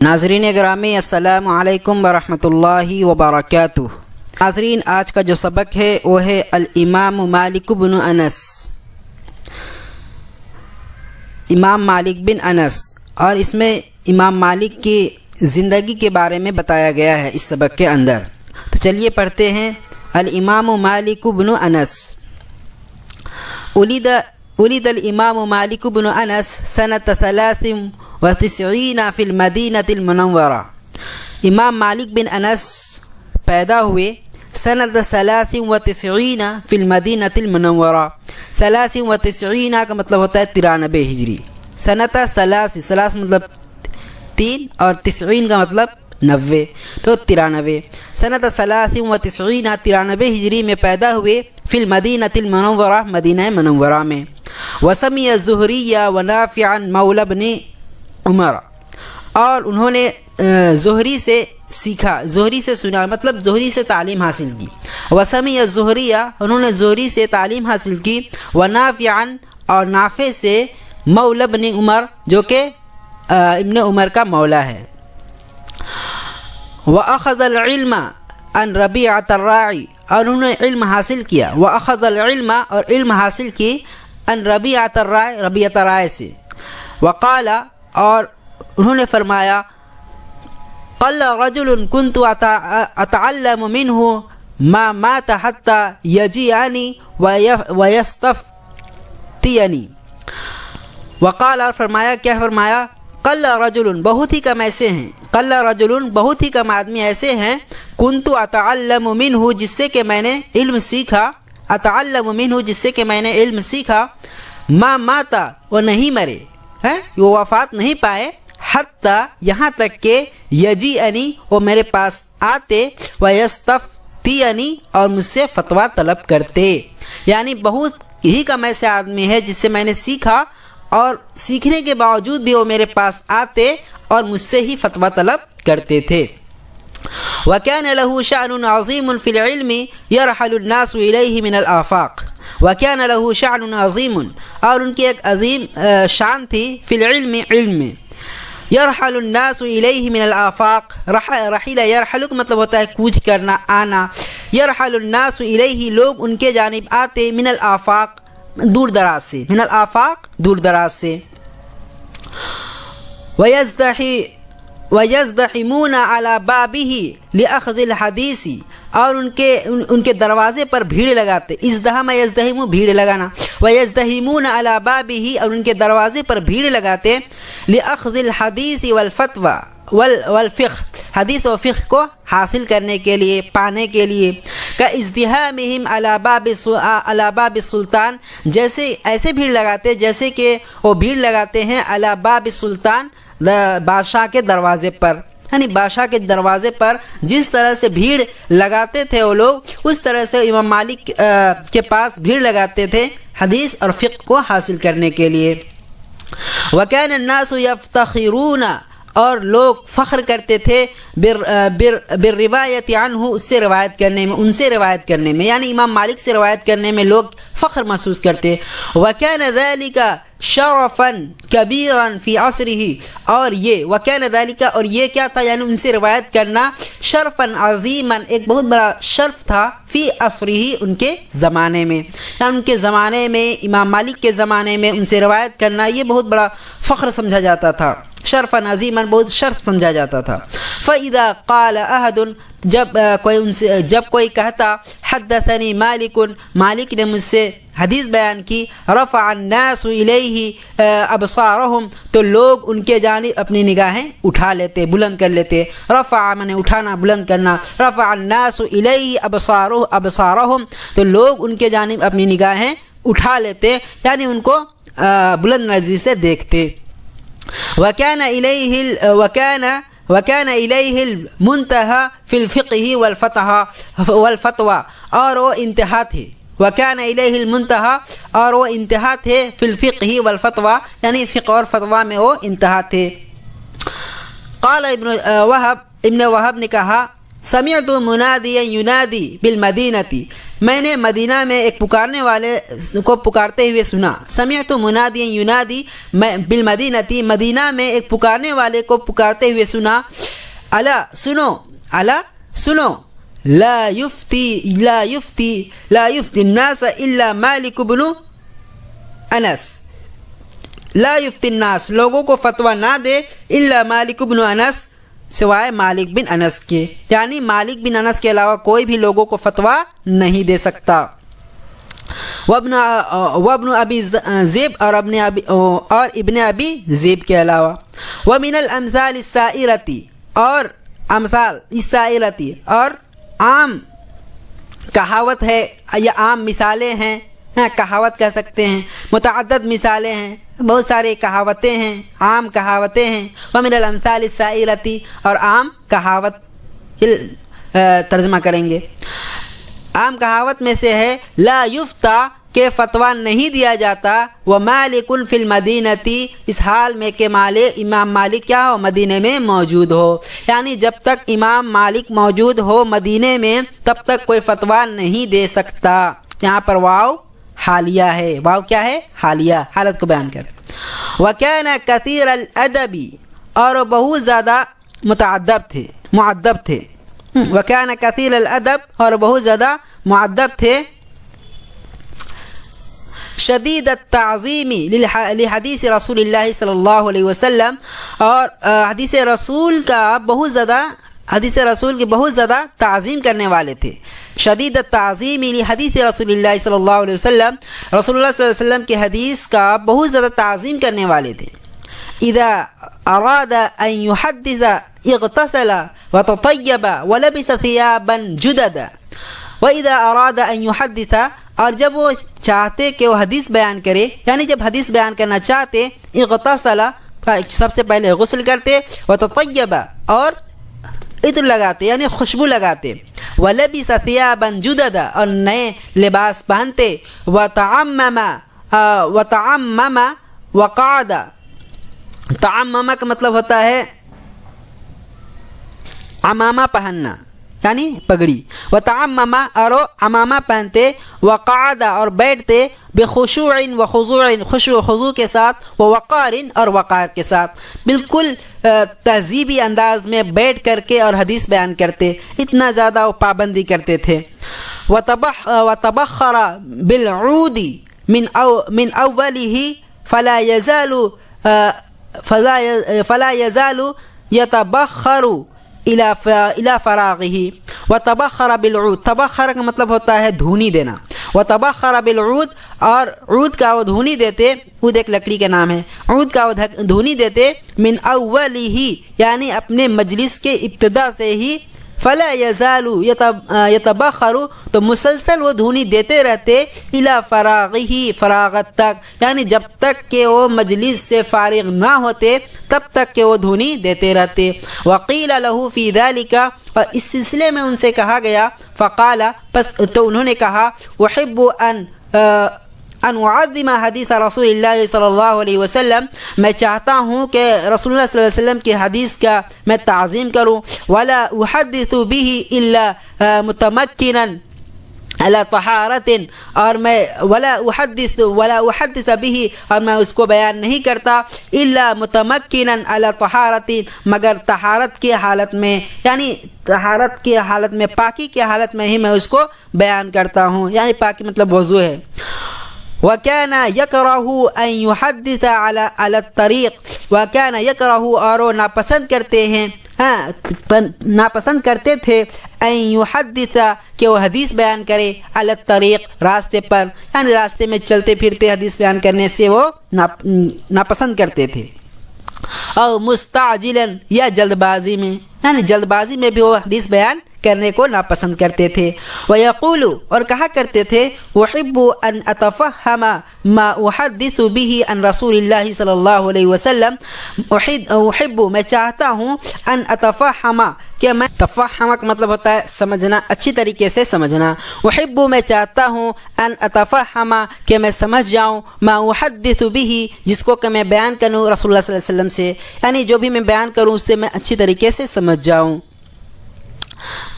ناظرین گرامی السلام علیکم ورحمۃ اللہ وبرکاتہ۔ ناظرین آج کا جو سبق ہے وہ ہے الامام مالک بن انس، امام مالک بن انس، اور اس میں امام مالک کی زندگی کے بارے میں بتایا گیا ہے اس سبق کے اندر۔ تو چلیے پڑھتے ہیں۔ الامام مالک بن انس ولد الامام مالک بن انس سنة 93 فی المدینہ المنورہ۔ امام مالک بن انس پیدا ہوئے سنة 93 فی المدینہ المنورہ۔ 93 کا مطلب ہوتا ہے 93 ہجری۔ سنة 3 مطلب 3 اور 90 کا مطلب 90، تو 93۔ سنة 93 ہجری میں پیدا ہوئے فی المدینہ المنورہ، مدینہ منورہ میں۔ وسمی الزہری ونافعا مولی بن عمر، اور انہوں نے زہری سے سیکھا، زہری سے سنا، مطلب زہری سے تعلیم حاصل کی۔ وسمی الزہری، انہوں نے زہری سے تعلیم حاصل کی۔ ونافعا، اور نافع سے، مولی بن عمر، جو کہ ابن عمر کا مولا ہے۔ وأخذ العلم عن ربيعة الراعي، اور انہوں نے علم حاصل کیا۔ وأخذ العلم، اور علم حاصل کی، عن ربيعة الراعي، ربيعة الراعي سے۔ وقال، اور انہوں نے فرمایا، قل رجل كنت اتعلم منه ما مات حتى يجيئني ويستفتيني۔ وقال، اور فرمایا، کیا فرمایا؟ قل رجل، بہت ہی کم ایسے ہیں، قل رجل، بہت ہی کم آدمی ایسے ہیں، كنت اتعلم منه، جس سے کہ میں نے علم سیکھا، اتعلم منه، جس سے کہ میں نے علم سیکھا، ما مات، وہ نہیں مرے، وہ وفات نہیں پائے، حتی، یہاں تک کہ یجیئنی، وہ میرے پاس آتے، ویستفتینی، اور مجھ سے فتویٰ طلب کرتے۔ یعنی بہت ہی کم ایسے آدمی ہے جس سے میں نے سیکھا، اور سیکھنے کے باوجود بھی وہ میرے پاس آتے اور مجھ سے ہی فتویٰ طلب کرتے تھے۔ وَكَانَ لَهُ شَأْنٌ عَظِيمٌ فِي الْعِلْمِ يَرْحَلُ النَّاسُ إِلَيْهِ مِنَ الْآفَاقِ۔ وَكَانَ لَهُ شَأْنٌ عَظِيمٌ، اور ان کی ایک عظیم شان تھی، فی العلم، علم میں، يَرْحَلُ النَّاسُ إِلَيْهِ مِنَ الْآفَاقِ، رحیل یرحل کا مطلب ہوتا ہے کوچ کرنا، آنا۔ يَرْحَلُ النَّاسُ إِلَيْهِ، لوگ ان کے جانب آتے، من الآفاق، دور دراز سے، من الآفاق، دور دراز سے۔ وَيَزْدَحِمُونَ عَلَى بَابِهِ لِأَخْذِ الْحَدِيثِ، اور ان کے دروازے پر بھیڑ لگاتے، ازدحم یزدحم، بھیڑ لگانا، وَيَزْدَحِمُونَ عَلَى بَابِهِ، اور ان کے دروازے پر بھیڑ لگاتے، لِأَخْذِ الْحَدِيثِ وَالْفَتْوَى والفقہ، حدیث و فقہ کو حاصل کرنے کے لیے، پانے کے لیے۔ كَازْدِحَامِهِمْ عَلَى بَابِ السُّلْطَانِ، جیسے ایسے بھیڑ لگاتے جیسے کہ وہ بھیڑ لگاتے ہیں علی باب السلطان، بادشاہ کے دروازے پر، یعنی بادشاہ کے دروازے پر جس طرح سے بھیڑ لگاتے تھے وہ لوگ، اس طرح سے امام مالک کے پاس بھیڑ لگاتے تھے حدیث اور فقہ کو حاصل کرنے کے لیے۔ وَكَانَ النَّاسُ يَفْتَخِرُونَ، اور لوگ فخر کرتے تھے، بالروایت عنہ، اس سے روایت کرنے میں، ان سے روایت کرنے میں، یعنی امام مالک سے روایت کرنے میں لوگ فخر محسوس کرتے۔ وَكَانَ ذَلِكَ شَرَفًا كَبِيرًا فِي عَصْرِهِ، اور یہ وَكَانَ ذَلِكَ، اور یہ کیا تھا، یعنی ان سے روایت کرنا، شرفًا عظیمًا، ایک بہت بڑا شرف تھا، فی عصرہ، ان کے زمانے میں، یعنی ان کے زمانے میں، امام مالک کے زمانے میں ان سے روایت کرنا یہ بہت بڑا فخر سمجھا جاتا تھا، شرفًا عظیمًا، بہت شرف سمجھا جاتا تھا۔ فَإِذَا قَالَ أَحَدٌ، جب کوئی کہتا، حدثنی مالک، مالک نے مجھ سے حدیث بیان کی، رفع الناس الیہ ابصارہم، تو لوگ ان کے جانب اپنی نگاہیں اٹھا لیتے، بلند کر لیتے۔ رفع معنی اٹھانا، بلند کرنا۔ رفع الناس الیہ ابصارہم، تو لوگ ان کے جانب اپنی نگاہیں اٹھا لیتے، یعنی ان کو بلند نظری سے دیکھتے۔ وَكَانَ إِلَيْهِ الْمُنْتَهَى فِي الْفِقْهِ وَالْفَتْوَى، اور وہ انتہا تھے۔ وَكَانَ إِلَيْهِ الْمُنْتَهَى، اور وہ انتہا تھے، فِي الْفِقْهِ وَالْفَتْوَى، یعنی فقہ اور فتویٰ میں وہ انتہا تھے۔ قال ابن وہب نے کہا، سمعت منادیا ینادی بالمدینتی، میں نے مدینہ میں ایک پکارنے والے کو پکارتے ہوئے سنا. سمعت منادیا ینادی بالمدینتی، مدینہ میں ایک پکارنے والے کو پکارتے ہوئے سنا. الا سنو، الا سنو، لا یفتی الناس الا مالک بن انس، لا یفتی الناس لوگوں کو فتویٰ نہ دے الا مالک بن انس سوائے مالک بن انس کے، یعنی مالک بن انس کے علاوہ کوئی بھی لوگوں کو فتویٰ نہیں دے سکتا. وابن ابی ذئب اور ابن ابی ذئب کے علاوہ. ومن الامثال السائرتی، اور امثال السائرتی اور عام کہاوت ہے یا عام مثالیں ہیں، کہاوت کہہ سکتے ہیں، متعدد مثالیں ہیں، بہت سارے کہاوتیں ہیں، عام کہاوتیں ہیں. ومن الامثال السائرتی، اور عام کہاوت ترجمہ کریں گے. عام کہاوت میں سے ہے لا یفتا، کہ فتویٰ نہیں دیا جاتا. ومالک فی المدینتی، اس حال میں کہ امام مالک کیا ہو، مدینے میں موجود ہو، یعنی جب تک امام مالک موجود ہو مدینے میں تب تک کوئی فتویٰ نہیں دے سکتا. یہاں پر واو حالیہ ہے. واو کیا ہے؟ حالیہ، حالت کو بیان کر. وکان کثیر الادب، اور بہت زیادہ معدب تھے. وکان کثیر الادب، اور بہت زیادہ معدب تھے. شدید التعظیم لحدیث رسول اللہ صلی اللہ علیہ وسلم، اور حدیث رسول کی بہت زیادہ تعظیم کرنے والے تھے. شدید التعظیم لحدیث رسول اللہ صلی اللہ علیہ وسلم، رسول اللہ صلی اللہ علیہ وسلم کے حدیث کا بہت زیادہ تعظیم کرنے والے تھے. اذا اراد ان يحدث اغتسل وتطيب ولبس ثيابا جددا. واذا اراد ان يحدث، اور جب وہ چاہتے کہ وہ حدیث بیان کرے، یعنی جب حدیث بیان کرنا چاہتے، اغتسل سب سے پہلے غسل کرتے، وتطیب اور عطر لگاتے یعنی خوشبو لگاتے، ولبس ثیابا جددا اور نئے لباس پہنتے، وتعمم وقعد. تعمم کا مطلب ہوتا ہے عمامہ پہننا یعنی پگڑی. وتعمم اور عمامہ پہنتے، وقعد اور بیٹھتے، بخشوع وخضوع خشوع و خضوع کے ساتھ، ووقار اور وقار کے ساتھ، بالکل تہذیبی انداز میں بیٹھ کر کے اور حدیث بیان کرتے، اتنا زیادہ وہ پابندی کرتے تھے. وتبخر بالعود من اوله فلا يزال يتبخر الى فراغه. وتبخر بالعود، تبخر کا مطلب ہوتا ہے دھونی دینا. وتبخر بالعود، اور عود کا وہ دھونی دیتے، عود ایک لکڑی کا نام ہے، عود کا وہ دھونی دیتے، من اوله یعنی اپنے مجلس کے ابتدا سے ہی، فلا یزال یتبخر تو مسلسل وہ دھونی دیتے رہتے، الی فراغه فراغت تک، یعنی جب تک کہ وہ مجلس سے فارغ نہ ہوتے تب تک کہ وہ دھونی دیتے رہتے. وقیل له فی ذلک، اور اس سلسلے میں ان سے کہا گیا، فقال پس تو انہوں نے کہا، احب ان اعظم حدیث رسول اللہ صلی اللہ علیہ وسلم، میں چاہتا ہوں کہ رسول اللہ صلی اللہ علیہ وسلم کی حدیث کا میں تعظیم کروں. ولا احدث به الا متمکنا علی طہارت، اور میں ولا احدث به، اور میں اس کو بیان نہیں کرتا، الا متمکنا علی طہارت مگر طہارت کی حالت میں، یعنی طہارت کی حالت میں، پاکی کی حالت میں ہی میں اس کو بیان کرتا ہوں، یعنی پاکی مطلب وضو ہے. وَكَانَ يَكْرَهُ أَن يُحَدِّثَ عَلَى الطَّرِيقِ، وَكَانَ يَكْرَهُ اور وہ ناپسند کرتے ہیں، ناپسند کرتے تھے، أَن يُحَدِّثَ کہ وہ حدیث بیان کرے، عَلَى الطَّرِيقِ راستے پر، یعنی راستے میں چلتے پھرتے حدیث بیان کرنے سے وہ ناپسند کرتے تھے. اور مستعجلاً یا جلد بازی میں، یعنی جلد بازی میں بھی وہ حدیث بیان کرنے کو ناپسند کرتے تھے. وَيَقُولُ اور کہا کرتے تھے، أُحِبُّ أَنْ أَتَفَهَّمَ مَا أُحَدِّثُ بِهِ عَنْ رَسُولِ اللَّهِ صلی اللہ علیہ وسلم. أُحِبُّ میں چاہتا ہوں، أَنْ أَتَفَهَّمَ کہ میں، تفہم کا مطلب ہوتا ہے سمجھنا، اچھی طریقے سے سمجھنا. أُحِبُّ میں چاہتا ہوں، أَنْ أَتَفَهَّمَ کہ میں سمجھ جاؤں، مَا أُحَدِّثُ بِهِ جس کو کہ میں بیان کروں رسول اللہ صلی اللہ علیہ وسلم سے، یعنی جو بھی میں بیان کروں اس سے میں اچھی طریقے سے سمجھ جاؤں.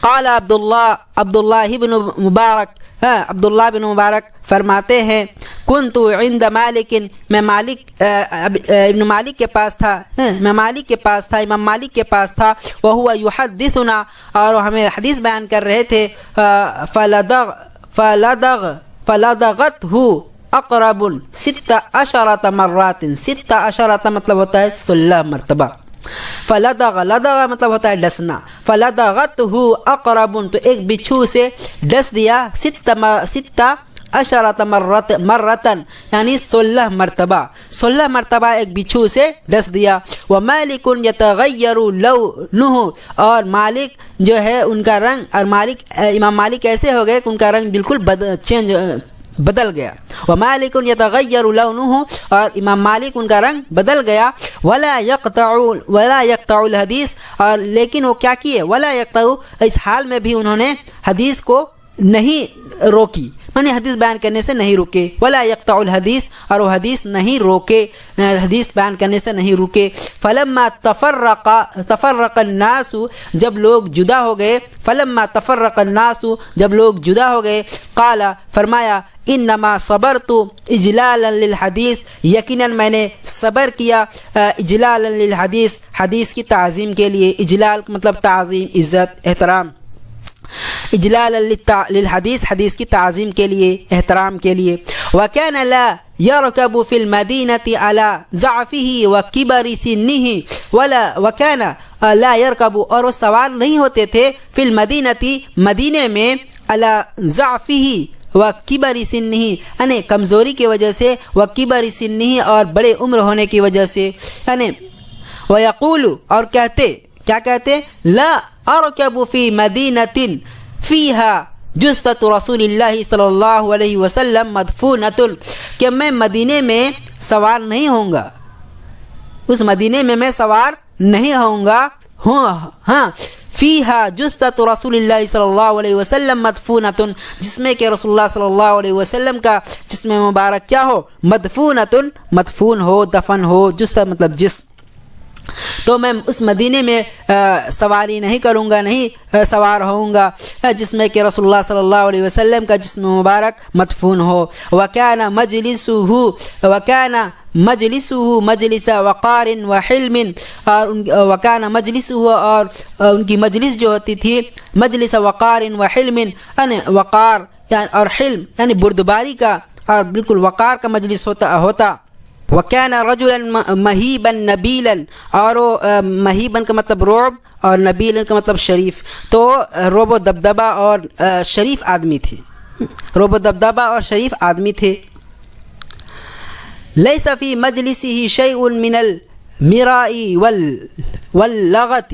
قال عبداللہ ابن مبارک عبداللہ بن مبارک فرماتے ہیں کنت عند مالک، میں ابن مالک کے پاس تھا، میں مالک کے پاس تھا، امام مالک کے پاس تھا، وہو یحدثنا، اور ہمیں حدیث بیان کر رہے تھے، فلدغته اقرب 16 مرات، 16 مطلب ہوتا ہے 16 مرتبہ، لدغ مطلب ہوتا ہے ڈسنا، فلدغته اقرب، تو ایک بچھو سے ڈس دیا، 16 مرتن یعنی 16 مرتبہ، 16 مرتبہ ایک بچھو سے ڈس دیا۔ ومالک یتغیر لونہ، اور مالک جو ہے ان کا رنگ، اور امام مالک ایسے ہو گئے کہ ان کا رنگ بالکل بدل گیا۔ ومالک یتغیر لونہ، اور امام مالک ان کا رنگ بدل گیا۔ ولا یقطع الحدیث، اور لیکن وہ کیا کیے، ولا یقطع، اس حال میں بھی انہوں نے حدیث کو نہیں روکی، یعنی حدیث بیان کرنے سے نہیں رکے۔ ولا یقطع الحدیث، اور وہ حدیث نہیں روکے، حدیث بیان کرنے سے نہیں رکے۔ فلما تفرق الناس، جب لوگ جدا ہو گئے، فلما تفرق الناس، جب لوگ جدا ہو گئے، قال، فرمایا، انما صبرت اجلالا للحدیث، یقیناً میں نے صبر کیا اجلالا للحدیث، حدیث کی تعظیم کے لیے۔ اجلال مطلب تعظیم، عزت، احترام، اجلال للحدیث، حدیث کی تعظیم کے لیے، احترام کے لیے۔ وكان لا يركب في المدينة على ضعفه وكبر سنه وكان لا يركب، اور وہ سوار نہیں ہوتے تھے، فی المدینتی، مدینے میں، على ضعفه وكبر سنه، یعنی کمزوری کی وجہ سے، وكبر سنه، اور بڑے عمر ہونے کی وجہ سے، یعنی ويقول، اور کیا کہتے، لا ارکب فی مدینۃ فیہا جثۃ رسول اللہ صلی اللہ علیہ وسلم مدفونۃ، کہ میں مدینے میں سوار نہیں ہوں گا، اس مدینے میں میں سوار نہیں ہوں گا، ہاں، فیہا جثۃ رسول اللہ صلی اللہ علیہ وسلم مدفونۃ، جس میں کہ رسول اللہ صلی اللہ علیہ وسلم کا جسم مبارک کیا ہو، مدفونۃ، مدفون ہو، دفن ہو، جثہ مطلب جسم، تو میں اس مدینے میں سواری نہیں کروں گا، نہیں سوار ہوں گا جس میں کہ رسول اللہ صلی اللہ علیہ وسلم کا جسم مبارک مدفون ہو۔ وکان مجلسه مجلس وقار وحلم، اور وکان مجلسه، اور ان کی مجلس جو ہوتی تھی، مجلس وقار وحلم، یعنی وقار اور حلم یعنی بردباری کا اور بالکل وقار کا مجلس ہوتا۔ وَكَانَ رَجُلًا مَهِيبًا نَبِيلًا، اور مہیباً کا مطلب رعب، اور نبیلاً کا مطلب شریف، تو رعب و دبدبہ اور شریف آدمی تھے، رعب و دبدبہ اور شریف آدمی تھے۔ لَيْسَ فِي مَجْلِسِهِ شَيْءٌ مِّنَ الْمِرَاءِ وَاللَّغَةِ،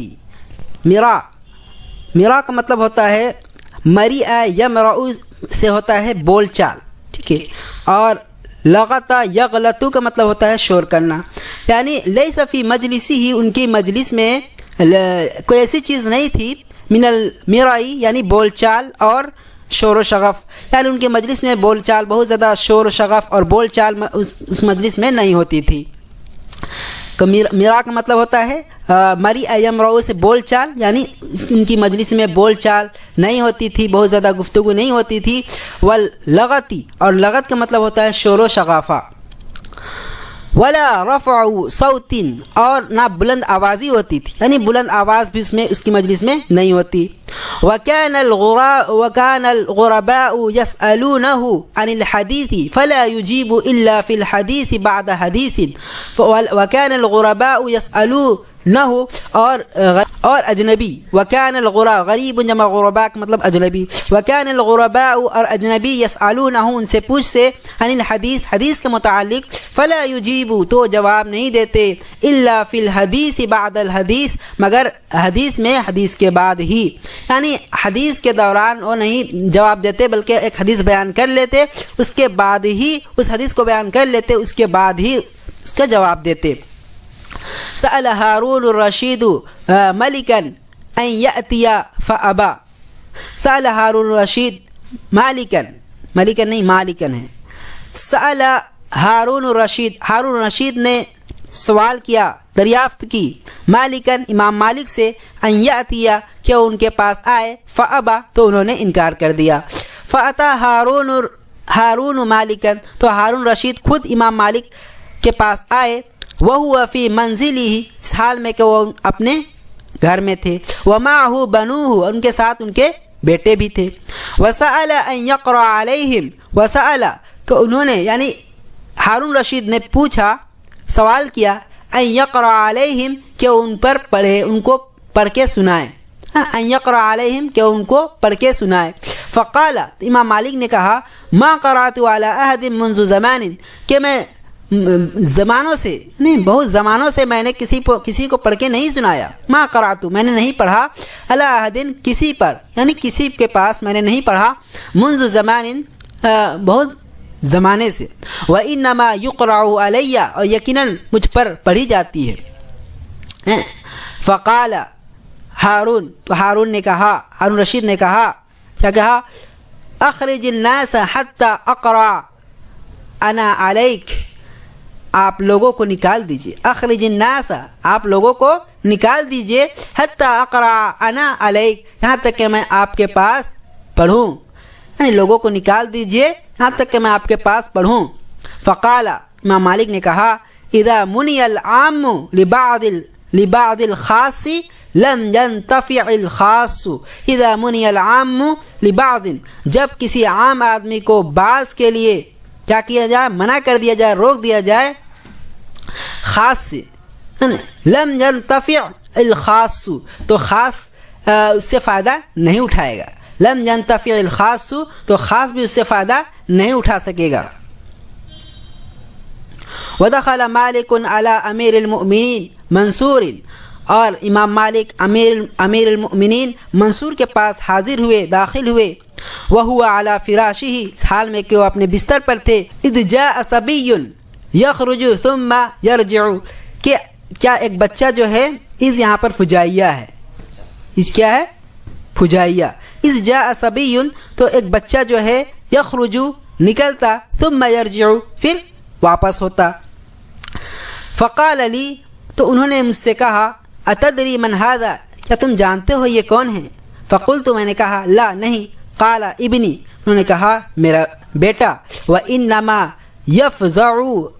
میرا کا مطلب ہوتا ہے مریع، یمرع سے ہوتا ہے بول چال، ٹھیک ہے، اور لغت یغلط کا مطلب ہوتا ہے شور کرنا، یعنی لیس فی مجلسی ہی، ان کی مجلس میں کوئی ایسی چیز نہیں تھی، من المیرائی یعنی بول چال اور شور و شغف، یعنی ان کے مجلس میں بول چال، بہت زیادہ شور و شغف اور بول چال اس مجلس میں نہیں ہوتی تھی۔ میرا کا مطلب ہوتا ہے مری یمرؤ سے بول چال، یعنی ان کی مجلس میں بول چال نہیں ہوتی تھی، بہت زیادہ گفتگو نہیں ہوتی تھی۔ واللغتی، اور لغت کا مطلب ہوتا ہے شور و شغافہ۔ ولا رفع صوت، اور نہ بلند آوازی ہوتی تھی، یعنی بلند آواز بھی اس کی مجلس میں نہیں ہوتی۔ وكان الغرباء يسألونه عن الحديث فلا يجيب إلا في الحديث بعد حديث، وكان الغرباء يسألونه، اور اجنبی، وكان الغرباء غریب جمع غرباء کا مطلب اجنبی، وكان الغرباء، اور اجنبی، يسألونه ان سے پوچھتے، عن الحدیث، حدیث کے متعلق، فلا يجيب تو جواب نہیں دیتے، الا في الحديث بعد الحديث مگر حدیث میں حدیث کے بعد ہی، یعنی حدیث کے دوران وہ نہیں جواب دیتے بلکہ ایک حدیث بیان کر لیتے، اس کے بعد ہی اس حدیث کو بیان کر لیتے، اس کے بعد ہی اس کا جواب دیتے۔ سأل هارون الرشید ملکا ان یأتی فابا، سأل ہارون الرشید مالکا نہیں مالکا ہے، سأل ہارون الرشید، ہارون الرشید نے سوال کیا، دریافت کی، مالکن امام مالک سے، ان یأتی کہ ان کے پاس آئے، فابا تو انہوں نے انکار کر دیا۔ فأتا ہارون مالکن، تو ہارون رشید خود امام مالک کے پاس آئے، وہو فی منزلہ، اس حال میں کہ وہ اپنے گھر میں تھے، ومعہ بنوہ، ان کے ساتھ ان کے بیٹے بھی تھے، وسأل ان یقرأ علیہم، وسأل، تو انہوں نے یعنی ہارون رشید نے پوچھا، سوال کیا، ان یقرأ علیہم، کہ ان پر پڑھے، ان کو پڑھ کے سنائے، ان یقرأ علیہم، کہ ان کو پڑھ کے سنائے۔ فقال، امام مالک نے کہا، ما قرأت علی احد منذ زمان، کہ میں زمانوں سے نہیں، بہت زمانوں سے میں نے کسی کو پڑھ کے نہیں سنایا، ما قرأت، میں نے نہیں پڑھا، علی احد، کسی پر، یعنی کسی کے پاس میں نے نہیں پڑھا، منذ زمان، بہت زمانے سے، وَإِنَّمَا يُقْرَعُ عَلَيَّ، اور یقیناً مجھ پر پڑھی جاتی ہے۔ فقال ہارون، تو ہارون نے کہا، ہارون رشید نے کہا، کیا کہا، اخرج الناس حتی اقرأ انا علیک، آپ لوگوں کو نکال دیجئے، اخرج الناس، آپ لوگوں کو نکال دیجئے، حتی اقرأ انا علیک، یہاں تک کہ میں آپ کے پاس پڑھوں، یعنی لوگوں کو نکال دیجئے یہاں تک کہ میں آپ کے پاس پڑھوں۔ فقال، امام مالک نے کہا، اذا منی العام لبعض الخاص لم ينتفع الخاص، اذا منی العام لبعض، جب کسی عام آدمی کو بعض کے لیے کیا کیا جائے، منع کر دیا جائے، روک دیا جائے خاص سے، لم ينتفع الخاص، تو خاص اس سے فائدہ نہیں اٹھائے گا، لم ينتفع الخاص، تو خاص بھی اس سے فائدہ نہیں اٹھا سکے گا۔ ودخل مالک علی امیر المؤمنین منصور، اور امام مالک امیر المؤمنین منصور کے پاس حاضر ہوئے، داخل ہوئے، وہو علی فراشہ، اس حال میں کہ وہ اپنے بستر پر تھے، اذ جاء صبی یخرج ثم یرجع، کہ کیا ایک بچہ جو ہے، اذ یہاں پر فجائیہ ہے، اس کیا ہے، فجائیہ، اذ جاء صبی، تو ایک بچہ جو ہے، یخرج، نکلتا، ثم یرجع، پھر واپس ہوتا۔ فقال لی، تو انہوں نے مجھ سے کہا، اتدری من ھذا، کیا تم جانتے ہو یہ کون ہے؟ فقلت، میں نے کہا، لا، نہیں۔ قال ابنی، انہوں نے کہا، میرا بیٹا، وانما یفزع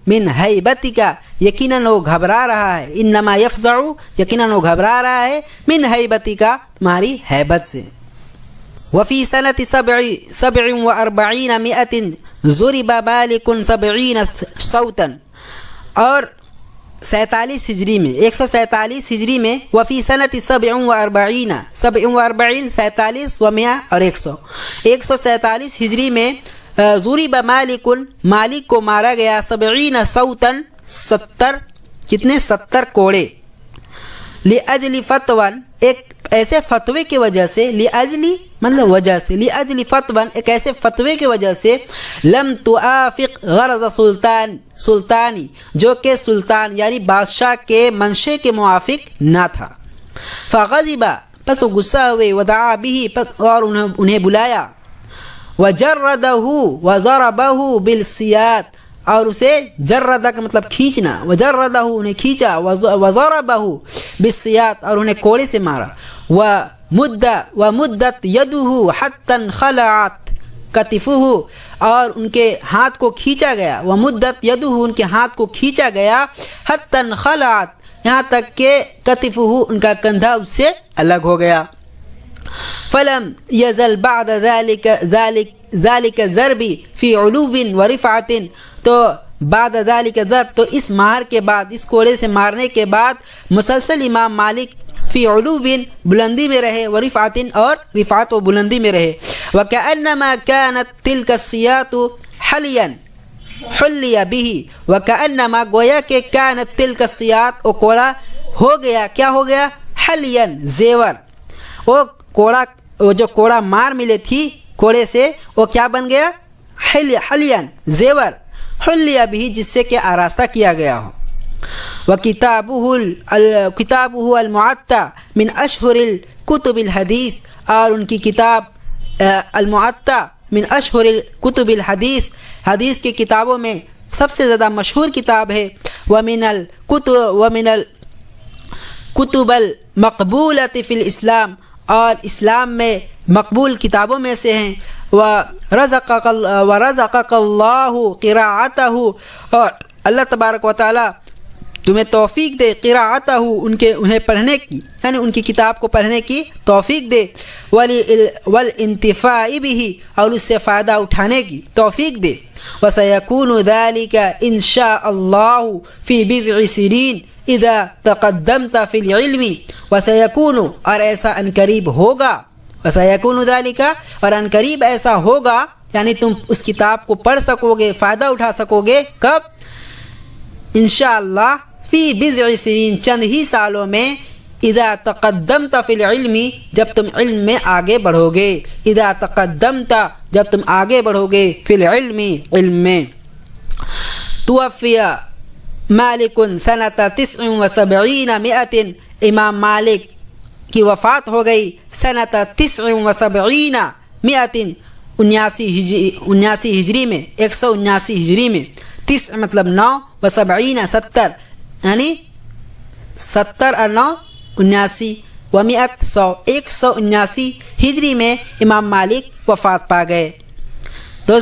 من ہیبتک، یقیناً وہ گھبرا رہا ہے، انما یفزع، یقیناً وہ گھبرا رہا ہے، من ہیبتک، تمہاری ہیبت سے۔ وفی سنۃ 47 ضرب مالک 70 صوتا، اور 47 ہجری میں، 147 ہجری میں، وفی سنۃ 47 47 و 100 اور 100 147 ہجری میں، ضرب مالک، مالک کو مارا گیا، 70 صوتا، 70 کتنے، 70 کوڑے، لأجل فتوی، ایک ایسے فتوے کی وجہ سے، لأجل مطلب وجہ سے، لأجل فتوی، ایک ایسے فتوے کی وجہ سے، لم توافق غرض سلطانی، جو کہ سلطان یعنی بادشاہ کے منشے کے موافق نہ تھا۔ فغضب، پس وہ غصہ ہوئے، ودعا به، پس اور انہیں بلایا، وجردہ وضربہ بالسیات، اور اسے جردہ کا مطلب کھینچنا، وجردہ انہیں کھینچا، وضربہ بالسیات، اور انہیں کوڑے سے مارا، ومدت یدہ حتی انخلعت کتفہ، اور ان کے ہاتھ کو کھینچا گیا، ومدت یدہ، ان کے ہاتھ کو کھینچا گیا، حتی انخلعت، یہاں تک کہ کتفہ، ان کا کندھا اس سے الگ ہو گیا۔ فلم یزل بعد ذلك ضرب فی علو ورفعت، تو بعد ذلك ضرب، تو اس مار کے بعد، اس کوڑے سے مارنے کے بعد، مسلسل امام مالک فی علو، بلندی میں رہے، ورفعت، اور رفعت و بلندی میں رہے، وکأنما كانت تلك السیات حلیا حلی به، وکأنما گویا کہ كانت تلك السیات، وہ کوڑا ہو گیا، کیا ہو گیا، حلیا، زیور، وہ کوڑا، وہ جو کوڑا مار ملے تھی کوڑے سے، وہ کیا بن گیا، حلیا، زیور، حلیہ بھی، جس سے کہ آراستہ کیا گیا ہو۔ کتابہ المعطا من اشہر الکتب الحدیث، اور ان کی کتاب المعطا من اشہر الکتب الحدیث، حدیث کی کتابوں میں سب سے زیادہ مشہور کتاب ہے، ومن الکتب المقبولۃ فی الاسلام، اور اسلام میں مقبول کتابوں میں سے ہیں، ورزقك اللہ قراءتہ، اور اللہ تبارک و تعالی تمہیں توفیق دے قراءتہ انہیں پڑھنے کی، یعنی ان کی کتاب کو پڑھنے کی توفیق دے، والانتفاع به، اور اس سے فائدہ اٹھانے کی توفیق دے۔ وسيكون ذلك ان شاء الله في بضع سنين اذا تقدمت في العلم، وسيكون، اور ایسا عنقریب ہوگا، وسيكون ذلك، اور عنقریب ایسا ہوگا، یعنی تم اس کتاب کو پڑھ سکو گے، فائدہ اٹھا سکو گے، کب؟ انشاءاللہ فی بضع سنین، چند ہی سالوں میں، اذا تقدمت فی العلم، جب تم علم میں آگے بڑھو گے، اذا تقدمت، جب تم آگے بڑھو گے، فی العلم، علم میں۔ توفی مالک سنۃ 79 امام مالک کی وفات ہو گئی سنۃ 79 79 ہجری میں، 179 ہجری میں، 9 مطلب 9 و 70 70، یعنی 70 اور 9 79 و 100 179 ہجری میں امام مالک وفات پا گئے۔